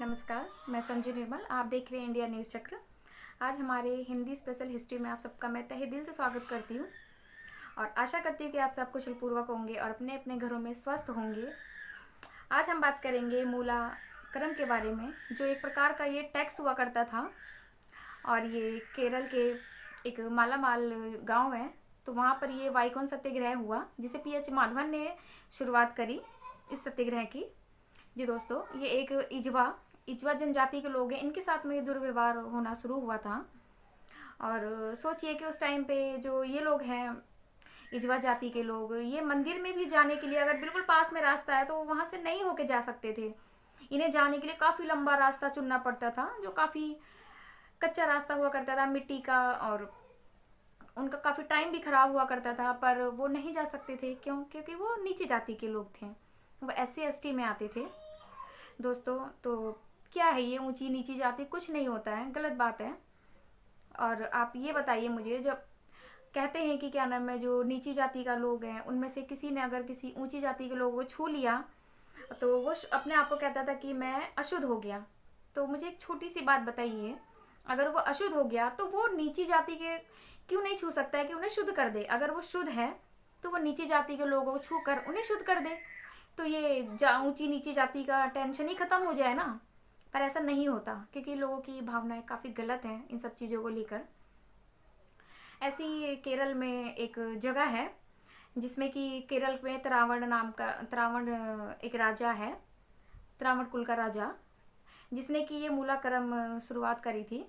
नमस्कार, मैं संजू निर्मल। आप देख रहे हैं इंडिया न्यूज़ चक्र। आज हमारे हिंदी स्पेशल हिस्ट्री में आप सबका मैं तहे दिल से स्वागत करती हूँ और आशा करती हूँ कि आप सब कुशलपूर्वक होंगे और अपने अपने घरों में स्वस्थ होंगे। आज हम बात करेंगे मूलाक्रम के बारे में, जो एक प्रकार का ये टैक्स हुआ करता था और ये केरल के एक मालामाल गांव है। तो वहाँ पर ये वाइकोन सत्याग्रह हुआ, जिसे पीएच माधवन ने शुरुआत करी इस सत्याग्रह की। जी दोस्तों, ये एक इजवा जनजाति के लोग हैं, इनके साथ में दुर्व्यवहार होना शुरू हुआ था। और सोचिए कि उस टाइम पे जो ये लोग हैं, इजवा जाति के लोग, ये मंदिर में भी जाने के लिए अगर बिल्कुल पास में रास्ता है तो वहाँ से नहीं होके जा सकते थे। इन्हें जाने के लिए काफ़ी लंबा रास्ता चुनना पड़ता था, जो काफ़ी कच्चा रास्ता हुआ करता था मिट्टी का, और उनका काफ़ी टाइम भी ख़राब हुआ करता था। पर वो नहीं जा सकते थे, क्यों? क्योंकि वो नीची जाति के लोग थे, वो SC ST में आते थे। दोस्तों, तो क्या है ये ऊंची नीची जाति? कुछ नहीं होता है, गलत बात है। और आप ये बताइए मुझे, जब कहते हैं कि क्या नाम है, जो नीची जाति का लोग हैं उनमें से किसी ने अगर किसी ऊंची जाति के लोगों को छू लिया तो वो अपने आप को कहता था कि मैं अशुद्ध हो गया। तो मुझे एक छोटी सी बात बताइए, अगर वो अशुद्ध हो गया तो वो नीची जाति के क्यों नहीं छू सकता है कि उन्हें शुद्ध कर दे? अगर वो शुद्ध है तो वो नीची जाति के लोगों को छू कर उन्हें शुद्ध कर दे, तो ये ऊंची नीची जाति का टेंशन ही खत्म हो जाए ना। पर ऐसा नहीं होता, क्योंकि लोगों की भावनाएं काफ़ी गलत हैं इन सब चीज़ों को लेकर। ऐसी ही केरल में एक जगह है जिसमें कि केरल में त्रावण एक राजा है, त्रावण कुल का राजा, जिसने कि ये मूलाक्रम शुरुआत करी थी।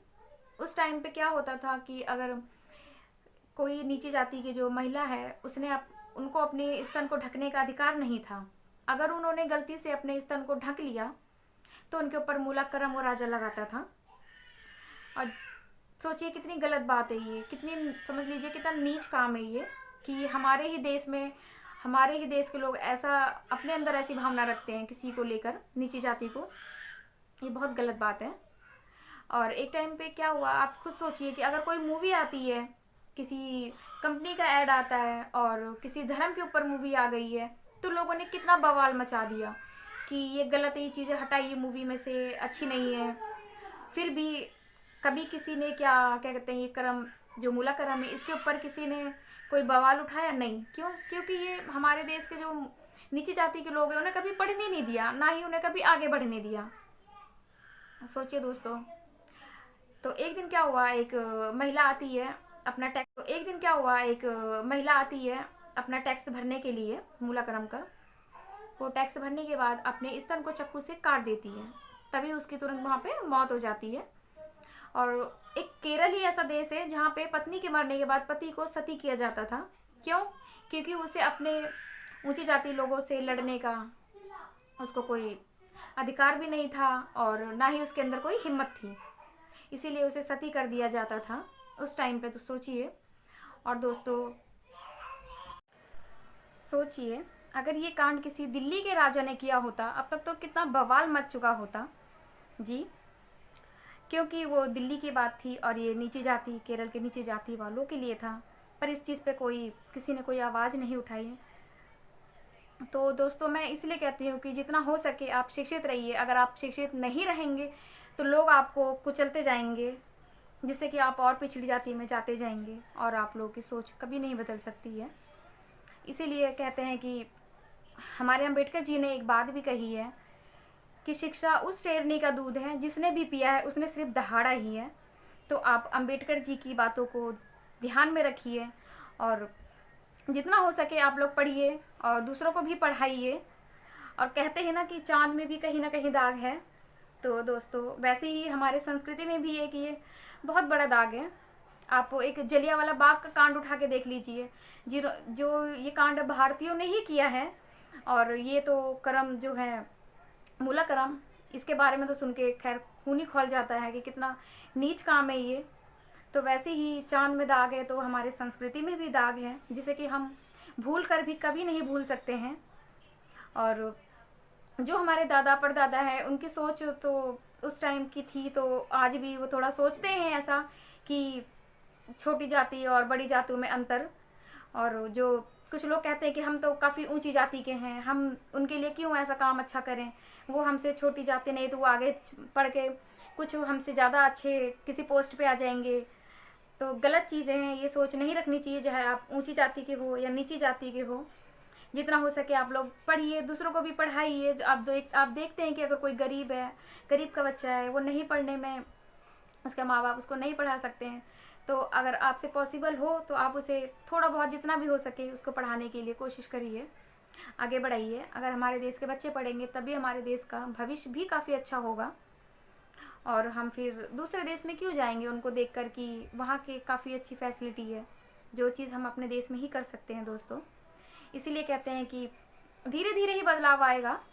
उस टाइम पे क्या होता था कि अगर कोई नीची जाति की जो महिला है, उनको अपने स्तन को ढकने का अधिकार नहीं था। अगर उन्होंने गलती से अपने स्तन को ढक लिया तो उनके ऊपर मूलाक्रम वो राजा लगाता था। और सोचिए कितनी गलत बात है ये, कितनी, समझ लीजिए कितना नीच काम है ये, कि हमारे ही देश के लोग ऐसा अपने अंदर ऐसी भावना रखते हैं किसी को लेकर, नीची जाति को। ये बहुत गलत बात है। और एक टाइम पे क्या हुआ, आप खुद सोचिए कि अगर कोई मूवी आती है, किसी कंपनी का ऐड आता है और किसी धर्म के ऊपर मूवी आ गई है, तो लोगों ने कितना बवाल मचा दिया कि ये गलत है, ये चीज़ें हटाइए मूवी में से, अच्छी नहीं है। फिर भी कभी किसी ने क्या क्या कहते हैं, ये कर्म जो मूलाक्रम है, इसके ऊपर किसी ने कोई बवाल उठाया? नहीं। क्यों? क्योंकि ये हमारे देश के जो नीची जाति के लोग हैं उन्हें कभी पढ़ने नहीं दिया, ना ही उन्हें कभी आगे बढ़ने दिया। सोचिए दोस्तों, तो एक दिन क्या हुआ, एक महिला आती है अपना टैक्स भरने के लिए, मूलाक्रम का। वो टैक्स भरने के बाद अपने स्तन को चाकू से काट देती है, तभी उसकी तुरंत वहाँ पे मौत हो जाती है। और एक केरल ही ऐसा देश है जहाँ पे पत्नी के मरने के बाद पति को सती किया जाता था। क्यों? क्योंकि उसे अपने ऊंची जाति लोगों से लड़ने का उसको कोई अधिकार भी नहीं था और ना ही उसके अंदर कोई हिम्मत थी, इसीलिए उसे सती कर दिया जाता था उस टाइम पे। तो सोचिए। और दोस्तों सोचिए, अगर ये कांड किसी दिल्ली के राजा ने किया होता, अब तक तो कितना बवाल मच चुका होता जी। क्योंकि वो दिल्ली की बात थी और ये नीची जाति, केरल के नीची जाति वालों के लिए था। पर इस चीज़ पे किसी ने कोई आवाज़ नहीं उठाई। तो दोस्तों, मैं इसलिए कहती हूँ कि जितना हो सके आप शिक्षित रहिए। अगर आप शिक्षित नहीं रहेंगे तो लोग आपको कुचलते जाएंगे, जिससे कि आप और पिछड़ी जाति में जाते जाएंगे और आप लोगों की सोच कभी नहीं बदल सकती है। इसीलिए कहते हैं कि हमारे अम्बेडकर जी ने एक बात भी कही है कि शिक्षा उस शेरनी का दूध है, जिसने भी पिया है उसने सिर्फ दहाड़ा ही है। तो आप अम्बेडकर जी की बातों को ध्यान में रखिए और जितना हो सके आप लोग पढ़िए और दूसरों को भी पढ़ाइए। और कहते हैं ना कि चाँद में भी कहीं ना कहीं दाग है, तो दोस्तों वैसे ही हमारे संस्कृति में भी एक ये बहुत बड़ा दाग है। आप एक जलियांवाला बाग का कांड उठा के देख लीजिए, जो ये कांड भारतीयों ने ही किया है। और ये तो कर्म जो है मूलाक्रम, इसके बारे में तो सुन के खैर खून ही खौल जाता है कि कितना नीच काम है ये। तो वैसे ही चाँद में दाग है तो हमारे संस्कृति में भी दाग है, जिसे कि हम भूल कर भी कभी नहीं भूल सकते हैं। और जो हमारे दादा परदादा है, उनकी सोच तो उस टाइम की थी, तो आज भी वो थोड़ा सोचते हैं ऐसा कि छोटी जाति और बड़ी जातियों में अंतर। और जो कुछ लोग कहते हैं कि हम तो काफ़ी ऊंची जाति के हैं, हम उनके लिए क्यों ऐसा काम अच्छा करें, वो हमसे छोटी जाति नहीं तो वो आगे पढ़ के कुछ हमसे ज़्यादा अच्छे किसी पोस्ट पे आ जाएंगे। तो गलत चीज़ें हैं, ये सोच नहीं रखनी चाहिए, चाहे आप ऊंची जाति के हो या नीची जाति के हो। जितना हो सके आप लोग पढ़िए, दूसरों को भी पढ़ाइए। आप देखते हैं कि अगर कोई गरीब है, गरीब का बच्चा है, वो नहीं पढ़ने में, उसके माँ बाप उसको नहीं पढ़ा सकते हैं, तो अगर आपसे पॉसिबल हो तो आप उसे थोड़ा बहुत जितना भी हो सके उसको पढ़ाने के लिए कोशिश करिए, आगे बढ़ाइए। अगर हमारे देश के बच्चे पढ़ेंगे तभी हमारे देश का भविष्य भी काफ़ी अच्छा होगा। और हम फिर दूसरे देश में क्यों जाएंगे उनको देखकर कि वहाँ के काफ़ी अच्छी फैसिलिटी है, जो चीज़ हम अपने देश में ही कर सकते हैं दोस्तों। इसीलिए कहते हैं कि धीरे धीरे ही बदलाव आएगा,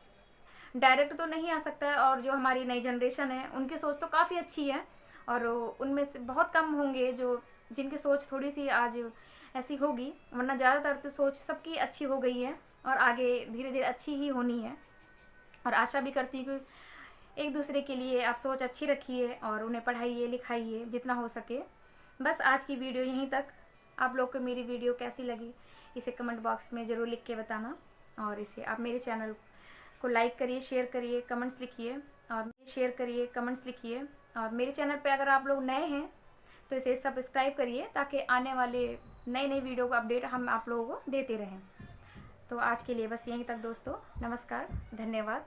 डायरेक्ट तो नहीं आ सकता है। और जो हमारी नई जनरेशन है उनकी सोच तो काफ़ी अच्छी है, और उनमें से बहुत कम होंगे जो जिनकी सोच थोड़ी सी आज ऐसी होगी, वरना ज़्यादातर तो सोच सबकी अच्छी हो गई है और आगे धीरे धीरे अच्छी ही होनी है। और आशा भी करती हूँ कि एक दूसरे के लिए आप सोच अच्छी रखिए और उन्हें पढ़ाइए लिखाइए जितना हो सके। बस आज की वीडियो यहीं तक। आप लोग को मेरी वीडियो कैसी लगी इसे कमेंट बॉक्स में ज़रूर लिख के बताना, और इसे आप मेरे चैनल को लाइक करिए, शेयर करिए, कमेंट्स लिखिए, और मेरे चैनल पे अगर आप लोग नए हैं तो इसे सब्सक्राइब करिए ताकि आने वाले नए वीडियो का अपडेट हम आप लोगों को देते रहें। तो आज के लिए बस यहीं तक दोस्तों, नमस्कार, धन्यवाद।